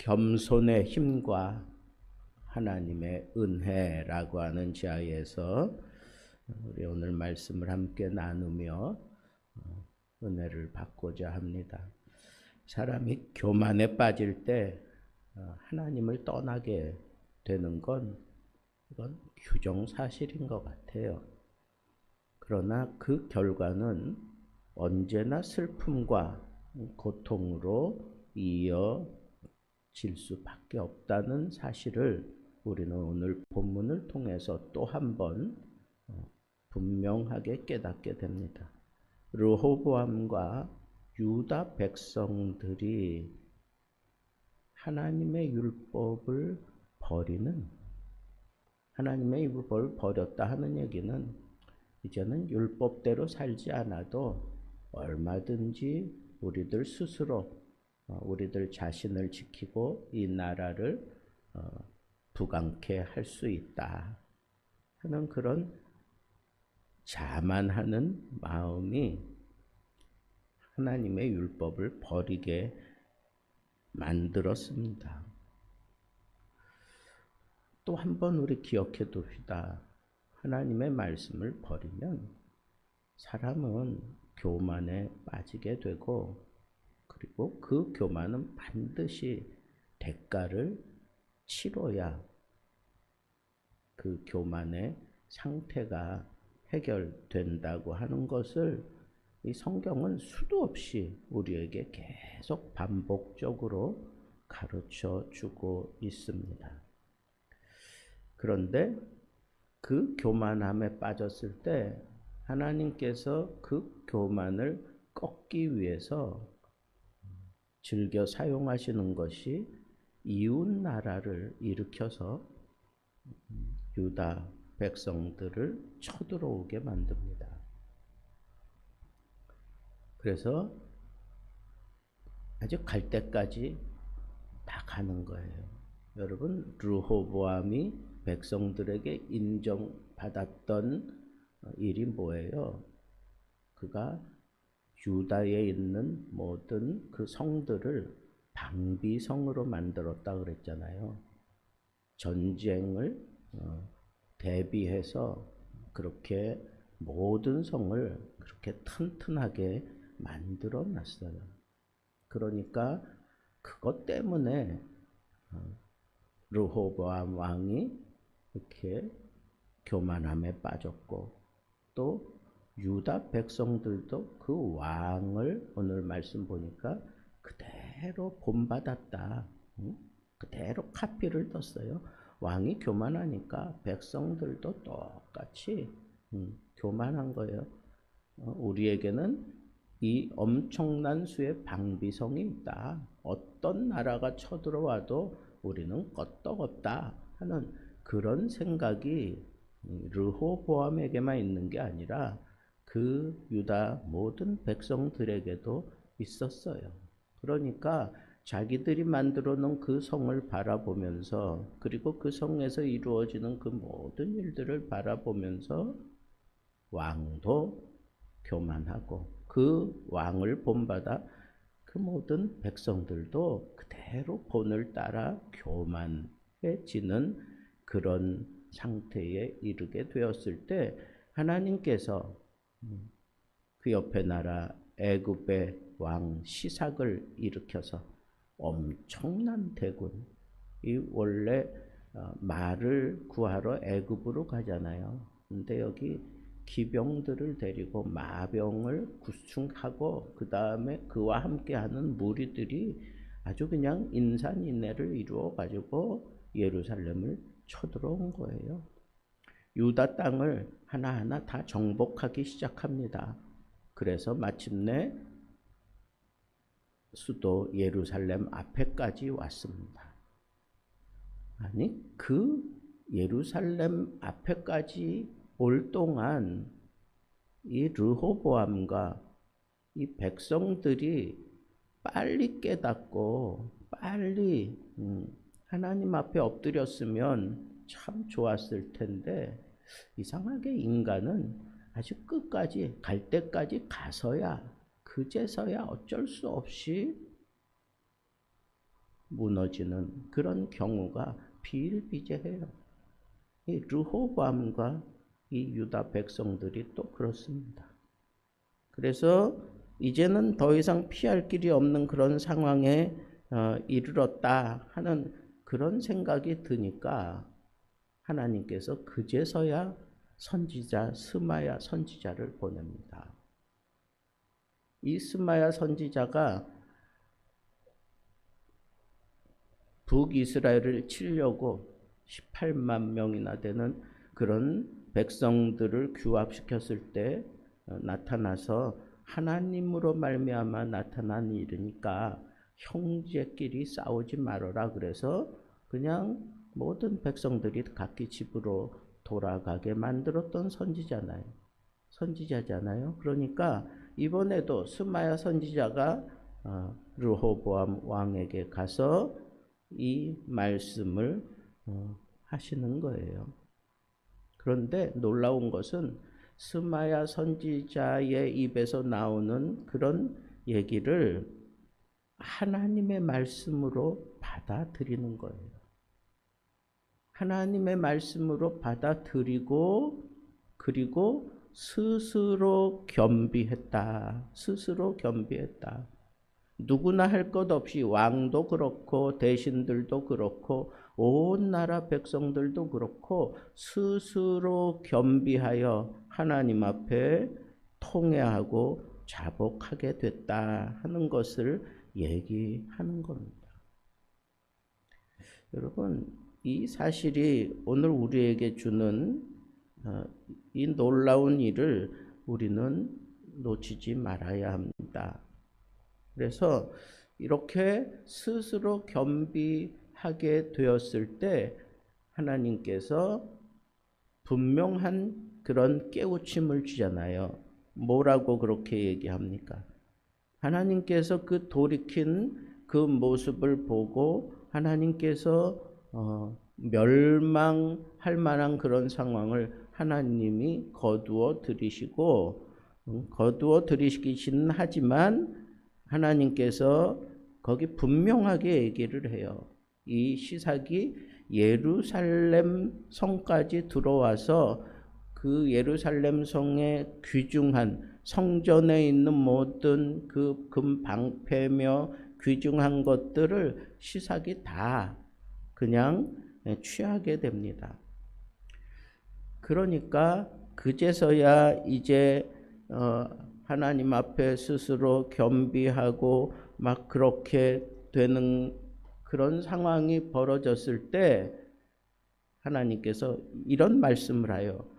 겸손의 힘과 하나님의 은혜라고 하는 지하에서 우리 오늘 말씀을 함께 나누며 은혜를 받고자 합니다. 사람이 교만에 빠질 때 하나님을 떠나게 되는 건 이건 규정사실인 것 같아요. 그러나 그 결과는 언제나 슬픔과 고통으로 이어질 수밖에 없다는 사실을 우리는 오늘 본문을 통해서 또 한 번 분명하게 깨닫게 됩니다. 르호보암과 유다 백성들이 하나님의 율법을 버리는, 하나님의 율법을 버렸다 하는 얘기는 이제는 율법대로 살지 않아도 얼마든지 우리들 스스로 우리들 자신을 지키고 이 나라를 부강케 할 수 있다 하는 그런 자만하는 마음이 하나님의 율법을 버리게 만들었습니다. 또 한 번 우리 기억해 둡시다. 하나님의 말씀을 버리면 사람은 교만에 빠지게 되고, 그리고 그 교만은 반드시 대가를 치러야 그 교만의 상태가 해결된다고 하는 것을 이 성경은 수도 없이 우리에게 계속 반복적으로 가르쳐 주고 있습니다. 그런데 그 교만함에 빠졌을 때 하나님께서 그 교만을 꺾기 위해서 즐겨 사용하시는 것이 이웃 나라를 일으켜서 유다 백성들을 쳐들어오게 만듭니다. 그래서 아주 갈 때까지 다 가는 거예요. 여러분, 르호보암이 백성들에게 인정받았던 일이 뭐예요? 그가 유다에 있는 모든 그 성들을 방비성으로 만들었다 그랬잖아요. 전쟁을 대비해서 그렇게 모든 성을 그렇게 튼튼하게 만들어 놨어요. 그러니까 그것 때문에 르호보암 왕이 이렇게 교만함에 빠졌고, 또 유다 백성들도 그 왕을 오늘 말씀 보니까 그대로 본받았다. 그대로 카피를 떴어요. 왕이 교만하니까 백성들도 똑같이 교만한 거예요. 우리에게는 이 엄청난 수의 방비성이 있다. 어떤 나라가 쳐들어와도 우리는 껐떡없다 하는 그런 생각이 르호보암에게만 있는 게 아니라 그 유다 모든 백성들에게도 있었어요. 그러니까 자기들이 만들어 놓은 그 성을 바라보면서, 그리고 그 성에서 이루어지는 그 모든 일들을 바라보면서 왕도 교만하고 그 왕을 본받아 그 모든 백성들도 그대로 본을 따라 교만해지는 그런 상태에 이르게 되었을 때 하나님께서 그 옆에 나라 애굽의 왕 시삭을 일으켜서 엄청난 대군, 이 원래 말을 구하러 애굽으로 가잖아요. 근데 여기 기병들을 데리고 마병을 구축하고 그 다음에 그와 함께하는 무리들이 아주 그냥 인산인해를 이루어 가지고 예루살렘을 쳐들어온 거예요. 유다 땅을 하나하나 다 정복하기 시작합니다. 그래서 마침내 수도 예루살렘 앞에까지 왔습니다. 아니, 그 예루살렘 앞에까지 올 동안 이 르호보암과 이 백성들이 빨리 깨닫고 빨리 하나님 앞에 엎드렸으면 참 좋았을 텐데, 이상하게 인간은 아주 끝까지 갈 때까지 가서야, 그제서야 어쩔 수 없이 무너지는 그런 경우가 비일비재해요. 이 르호보암과 이 유다 백성들이 또 그렇습니다. 그래서 이제는 더 이상 피할 길이 없는 그런 상황에 이르렀다 하는 그런 생각이 드니까 하나님께서 그제서야 선지자 스마야 선지자를 보냅니다. 이 스마야 선지자가 북이스라엘을 치려고 18만 명이나 되는 그런 백성들을 규합시켰을 때 나타나서 하나님으로 말미암아 나타난 일이니까 형제끼리 싸우지 말아라 그래서 그냥 모든 백성들이 각기 집으로 돌아가게 만들었던 선지자잖아요. 그러니까 이번에도 스마야 선지자가 르호보암 왕에게 가서 이 말씀을 하시는 거예요. 그런데 놀라운 것은 스마야 선지자의 입에서 나오는 그런 얘기를 하나님의 말씀으로 받아들이는 거예요. 하나님의 말씀으로 받아들이고 그리고 스스로 겸비했다. 누구나 할 것 없이 왕도 그렇고 대신들도 그렇고 온 나라 백성들도 그렇고 스스로 겸비하여 하나님 앞에 통회하고 자복하게 됐다 하는 것을 얘기하는 겁니다. 여러분, 이 사실이 오늘 우리에게 주는 이 놀라운 일을 우리는 놓치지 말아야 합니다. 그래서 이렇게 스스로 겸비하게 되었을 때 하나님께서 분명한 그런 깨우침을 주잖아요. 뭐라고 그렇게 얘기합니까? 하나님께서 그 돌이킨 그 모습을 보고 하나님께서 멸망할 만한 그런 상황을 하나님이 거두어 들이시기는 하지만 하나님께서 거기 분명하게 얘기를 해요. 이 시삭이 예루살렘 성까지 들어와서 그 예루살렘 성에 귀중한 성전에 있는 모든 그 금 방패며 귀중한 것들을 시삭이 다 그냥 취하게 됩니다. 그러니까 그제서야 이제 하나님 앞에 스스로 겸비하고 막 그렇게 되는 그런 상황이 벌어졌을 때 하나님께서 이런 말씀을 하여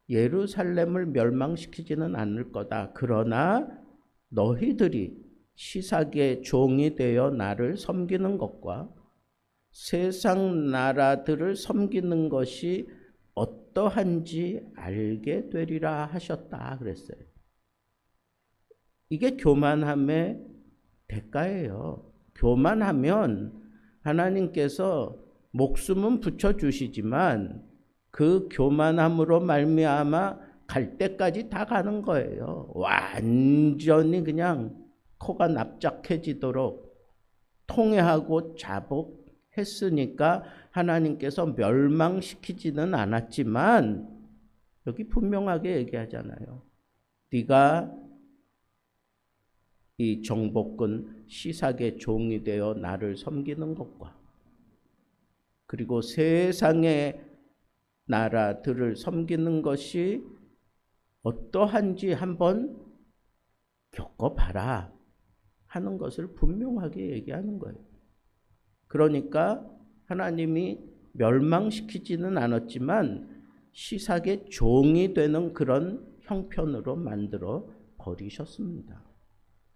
예루살렘을 멸망시키지는 않을 거다. 그러나 너희들이 시삭의 종이 되어 나를 섬기는 것과 세상 나라들을 섬기는 것이 어떠한지 알게 되리라 하셨다 그랬어요. 이게 교만함의 대가예요. 교만하면 하나님께서 목숨은 붙여주시지만 그 교만함으로 말미암아 갈 때까지 다 가는 거예요. 완전히 그냥 코가 납작해지도록 통회하고 자복했으니까 하나님께서 멸망시키지는 않았지만 여기 분명하게 얘기하잖아요. 네가 이 정복군 시삭의 종이 되어 나를 섬기는 것과 그리고 세상의 나라들을 섬기는 것이 어떠한지 한번 겪어봐라 하는 것을 분명하게 얘기하는 거예요. 그러니까 하나님이 멸망시키지는 않았지만 시삭의 종이 되는 그런 형편으로 만들어 버리셨습니다.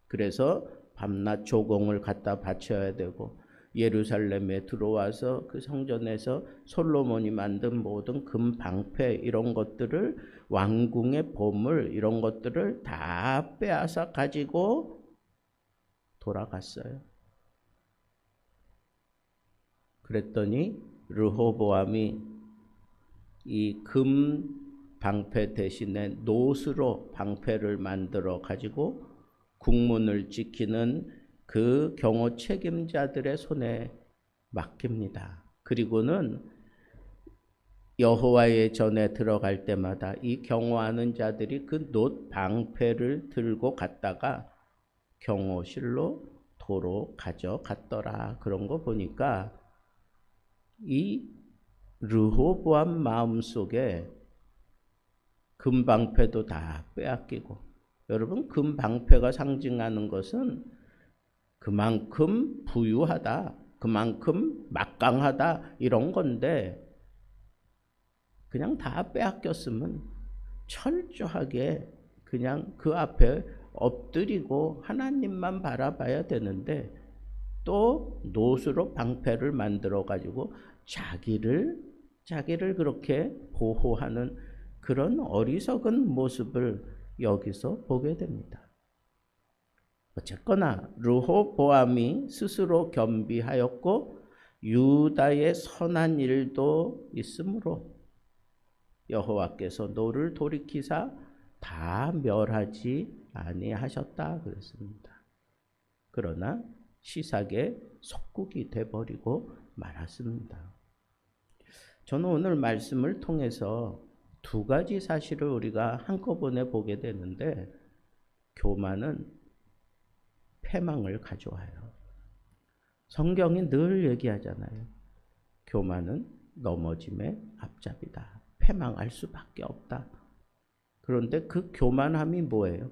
그래서 밤낮 조공을 갖다 바쳐야 되고 예루살렘에 들어와서 그 성전에서 솔로몬이 만든 모든 금 방패 이런 것들을 왕궁의 보물 이런 것들을 다 빼앗아 가지고 돌아갔어요. 그랬더니 르호보암이 이 금 방패 대신에 노스로 방패를 만들어 가지고 국문을 지키는 그 경호 책임자들의 손에 맡깁니다. 그리고는 여호와의 전에 들어갈 때마다 이 경호하는 자들이 그 놋 방패를 들고 갔다가 경호실로 도로 가져갔더라. 그런 거 보니까 이 르호보암 마음속에 금방패도 다 빼앗기고, 여러분 금방패가 상징하는 것은 그만큼 부유하다, 그만큼 막강하다 이런 건데 그냥 다 빼앗겼으면 철저하게 그냥 그 앞에 엎드리고 하나님만 바라봐야 되는데 또 놋으로 방패를 만들어 가지고 자기를 그렇게 보호하는 그런 어리석은 모습을 여기서 보게 됩니다. 어쨌거나 르호보암이 스스로 겸비하였고 유다의 선한 일도 있으므로 여호와께서 노를 돌이키사 다 멸하지 아니하셨다 그랬습니다. 그러나 시삭의 속국이 돼버리고 말았습니다. 저는 오늘 말씀을 통해서 두 가지 사실을 우리가 한꺼번에 보게 되는데, 교만은 패망을 가져와요. 성경이 늘 얘기하잖아요. 교만은 넘어짐의 앞잡이다. 패망할 수밖에 없다. 그런데 그 교만함이 뭐예요?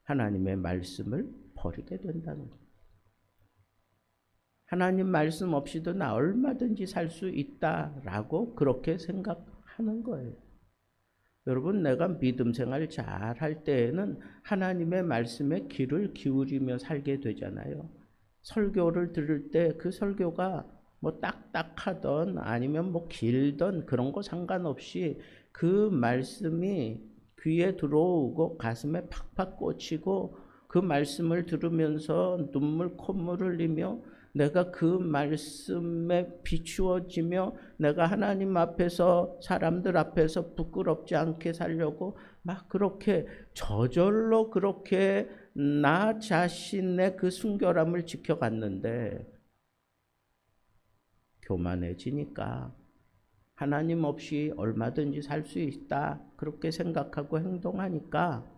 하나님의 말씀을 버리게 된다는 거예요. 하나님 말씀 없이도 나 얼마든지 살 수 있다라고 그렇게 생각하는 거예요. 여러분, 내가 믿음 생활 잘 할 때에는 하나님의 말씀에 귀를 기울이며 살게 되잖아요. 설교를 들을 때 그 설교가 뭐 딱딱하던 아니면 뭐 길던 그런 거 상관없이 그 말씀이 귀에 들어오고 가슴에 팍팍 꽂히고 그 말씀을 들으면서 눈물 콧물 흘리며 내가 그 말씀에 비추어지며 내가 하나님 앞에서 사람들 앞에서 부끄럽지 않게 살려고 막 그렇게 저절로 그렇게 나 자신의 그 순결함을 지켜갔는데 교만해지니까 하나님 없이 얼마든지 살 수 있다 그렇게 생각하고 행동하니까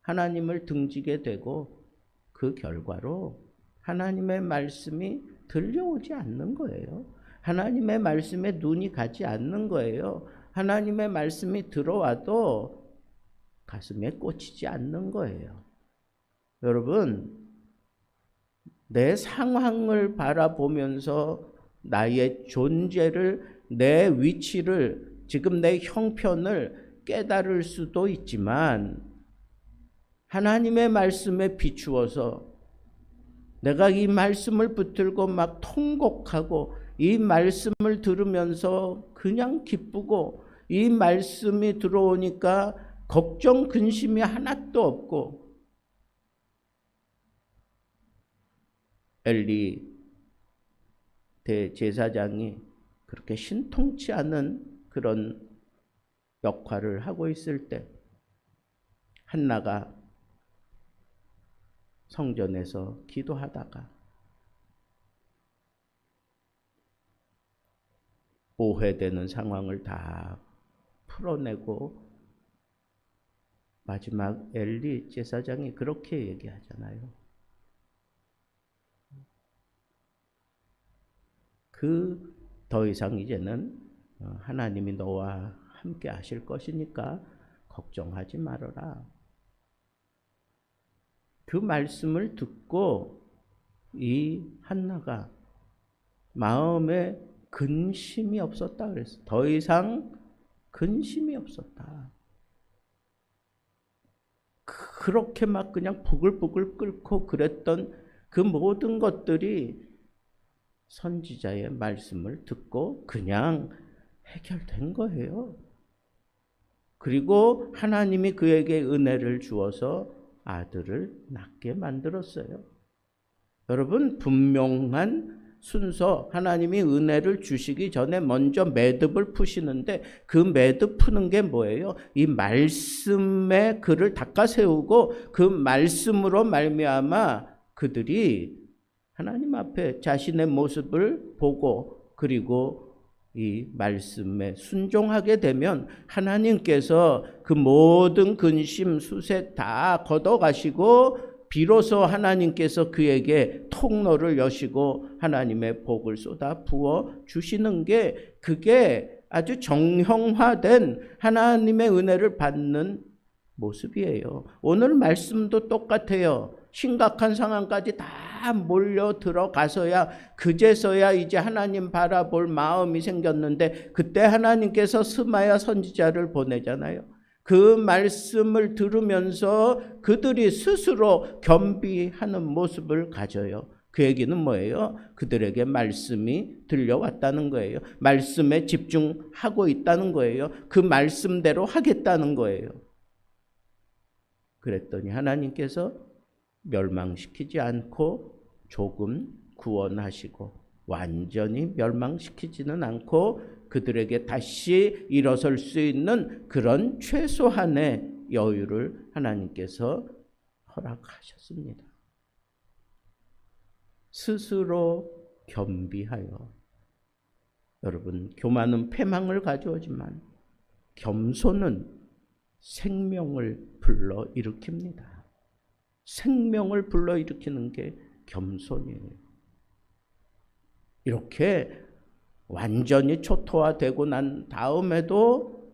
하나님을 등지게 되고 그 결과로 하나님의 말씀이 들려오지 않는 거예요. 하나님의 말씀에 눈이 가지 않는 거예요. 하나님의 말씀이 들어와도 가슴에 꽂히지 않는 거예요. 여러분, 내 상황을 바라보면서 나의 존재를, 내 위치를, 지금 내 형편을 깨달을 수도 있지만 하나님의 말씀에 비추어서 내가 이 말씀을 붙들고 막 통곡하고 이 말씀을 들으면서 그냥 기쁘고 이 말씀이 들어오니까 걱정 근심이 하나도 없고, 엘리 대제사장이 그렇게 신통치 않은 그런 역할을 하고 있을 때 한나가 성전에서 기도하다가 오해되는 상황을 다 풀어내고 마지막 엘리 제사장이 그렇게 얘기하잖아요. 더 이상 이제는 하나님이 너와 함께 하실 것이니까 걱정하지 말아라. 그 말씀을 듣고 이 한나가 마음에 근심이 없었다 그랬어. 더 이상 근심이 없었다. 그렇게 막 그냥 부글부글 끓고 그랬던 그 모든 것들이 선지자의 말씀을 듣고 그냥 해결된 거예요. 그리고 하나님이 그에게 은혜를 주어서 아들을 낳게 만들었어요. 여러분, 분명한 순서, 하나님이 은혜를 주시기 전에 먼저 매듭을 푸시는데 그 매듭 푸는 게 뭐예요? 이 말씀에 그를 닦아 세우고 그 말씀으로 말미암아 그들이 하나님 앞에 자신의 모습을 보고 그리고 이 말씀에 순종하게 되면 하나님께서 그 모든 근심, 수색 다 걷어가시고 비로소 하나님께서 그에게 통로를 여시고 하나님의 복을 쏟아 부어 주시는 게 그게 아주 정형화된 하나님의 은혜를 받는 모습이에요. 오늘 말씀도 똑같아요. 심각한 상황까지 다 몰려 들어가서야 그제서야 이제 하나님 바라볼 마음이 생겼는데 그때 하나님께서 스마야 선지자를 보내잖아요. 그 말씀을 들으면서 그들이 스스로 겸비하는 모습을 가져요. 그 얘기는 뭐예요? 그들에게 말씀이 들려왔다는 거예요. 말씀에 집중하고 있다는 거예요. 그 말씀대로 하겠다는 거예요. 그랬더니 하나님께서 멸망시키지 않고 조금 구원하시고 완전히 멸망시키지는 않고 그들에게 다시 일어설 수 있는 그런 최소한의 여유를 하나님께서 허락하셨습니다. 스스로 겸비하여. 여러분, 교만은 패망을 가져오지만 겸손은 생명을 불러일으킵니다. 생명을 불러일으키는 게 겸손이에요. 이렇게 완전히 초토화되고 난 다음에도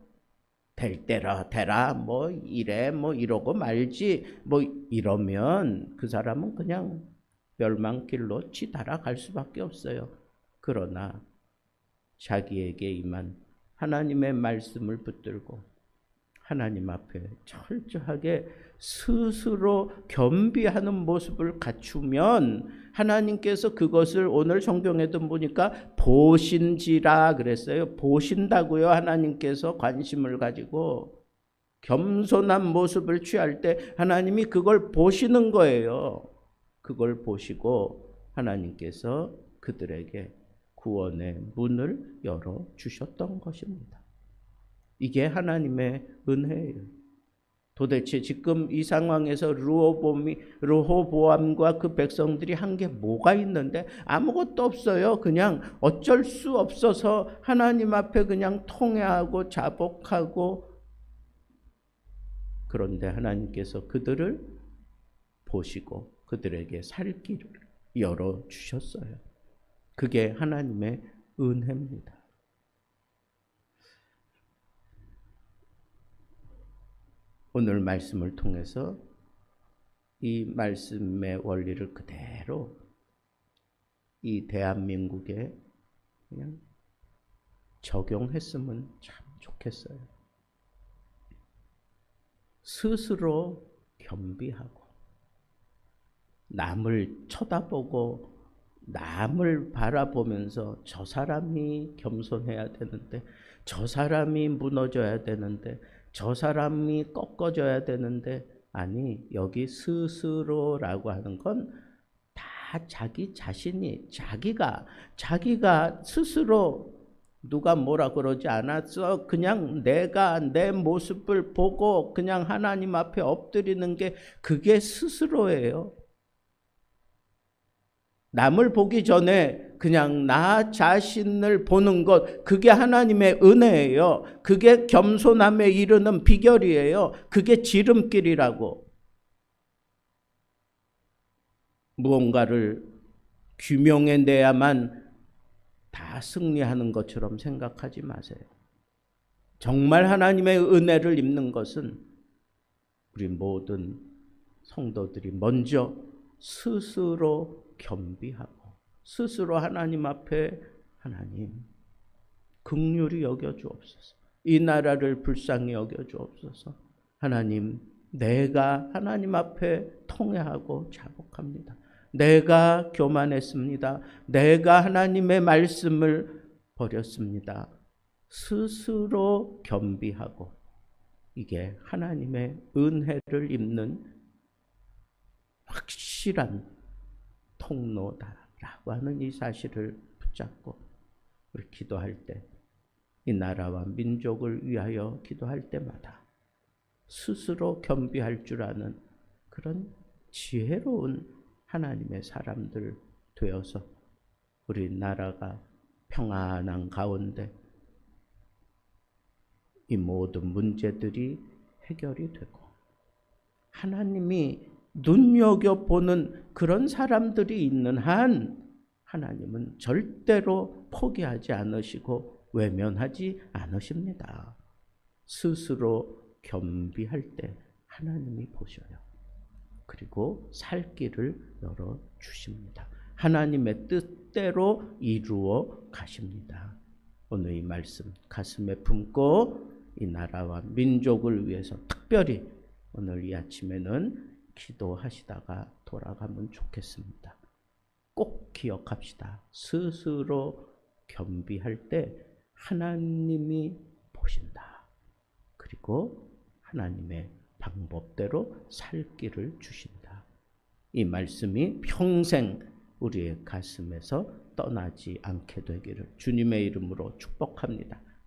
될 때라 되라 뭐 이래 뭐 이러고 말지 뭐 이러면 그 사람은 그냥 멸망길로 치달아갈 수밖에 없어요. 그러나 자기에게 임한 하나님의 말씀을 붙들고 하나님 앞에 철저하게 스스로 겸비하는 모습을 갖추면 하나님께서 그것을 오늘 성경에도 보니까 보신지라 그랬어요. 보신다고요. 하나님께서 관심을 가지고 겸손한 모습을 취할 때 하나님이 그걸 보시는 거예요. 그걸 보시고 하나님께서 그들에게 구원의 문을 열어주셨던 것입니다. 이게 하나님의 은혜예요. 도대체 지금 이 상황에서 르호보암과 그 백성들이 한 게 뭐가 있는데 아무것도 없어요. 그냥 어쩔 수 없어서 하나님 앞에 그냥 통회하고 자복하고 그런데 하나님께서 그들을 보시고 그들에게 살 길을 열어주셨어요. 그게 하나님의 은혜입니다. 오늘 말씀을 통해서 이 말씀의 원리를 그대로 이 대한민국에 그냥 적용했으면 참 좋겠어요. 스스로 겸비하고 남을 쳐다보고 남을 바라보면서 저 사람이 겸손해야 되는데 저 사람이 무너져야 되는데 저 사람이 꺾어져야 되는데 아니 여기 스스로라고 하는 건 다 자기 자신이 자기가 스스로 누가 뭐라 그러지 않았어. 그냥 내가 내 모습을 보고 그냥 하나님 앞에 엎드리는 게 그게 스스로예요. 남을 보기 전에 그냥 나 자신을 보는 것, 그게 하나님의 은혜예요. 그게 겸손함에 이르는 비결이에요. 그게 지름길이라고. 무언가를 규명해내야만 다 승리하는 것처럼 생각하지 마세요. 정말 하나님의 은혜를 입는 것은 우리 모든 성도들이 먼저 스스로 겸비하고 스스로 하나님 앞에 하나님 긍휼히 여겨주옵소서. 이 나라를 불쌍히 여겨주옵소서. 하나님 내가 하나님 앞에 통회하고 자복합니다. 내가 교만했습니다. 내가 하나님의 말씀을 버렸습니다. 스스로 겸비하고 이게 하나님의 은혜를 입는 확실한 통로다라고 하는 이 사실을 붙잡고 우리 기도할 때 이 나라와 민족을 위하여 기도할 때마다 스스로 겸비할 줄 아는 그런 지혜로운 하나님의 사람들 되어서 우리나라가 평안한 가운데 이 모든 문제들이 해결이 되고 하나님이 눈여겨보는 그런 사람들이 있는 한 하나님은 절대로 포기하지 않으시고 외면하지 않으십니다. 스스로 겸비할 때 하나님이 보셔요. 그리고 살 길을 열어주십니다. 하나님의 뜻대로 이루어 가십니다. 오늘 이 말씀 가슴에 품고 이 나라와 민족을 위해서 특별히 오늘 이 아침에는 기도하시다가 돌아가면 좋겠습니다. 꼭 기억합시다. 스스로 겸비할 때 하나님이 보신다. 그리고 하나님의 방법대로 살 길을 주신다. 이 말씀이 평생 우리의 가슴에서 떠나지 않게 되기를 주님의 이름으로 축복합니다.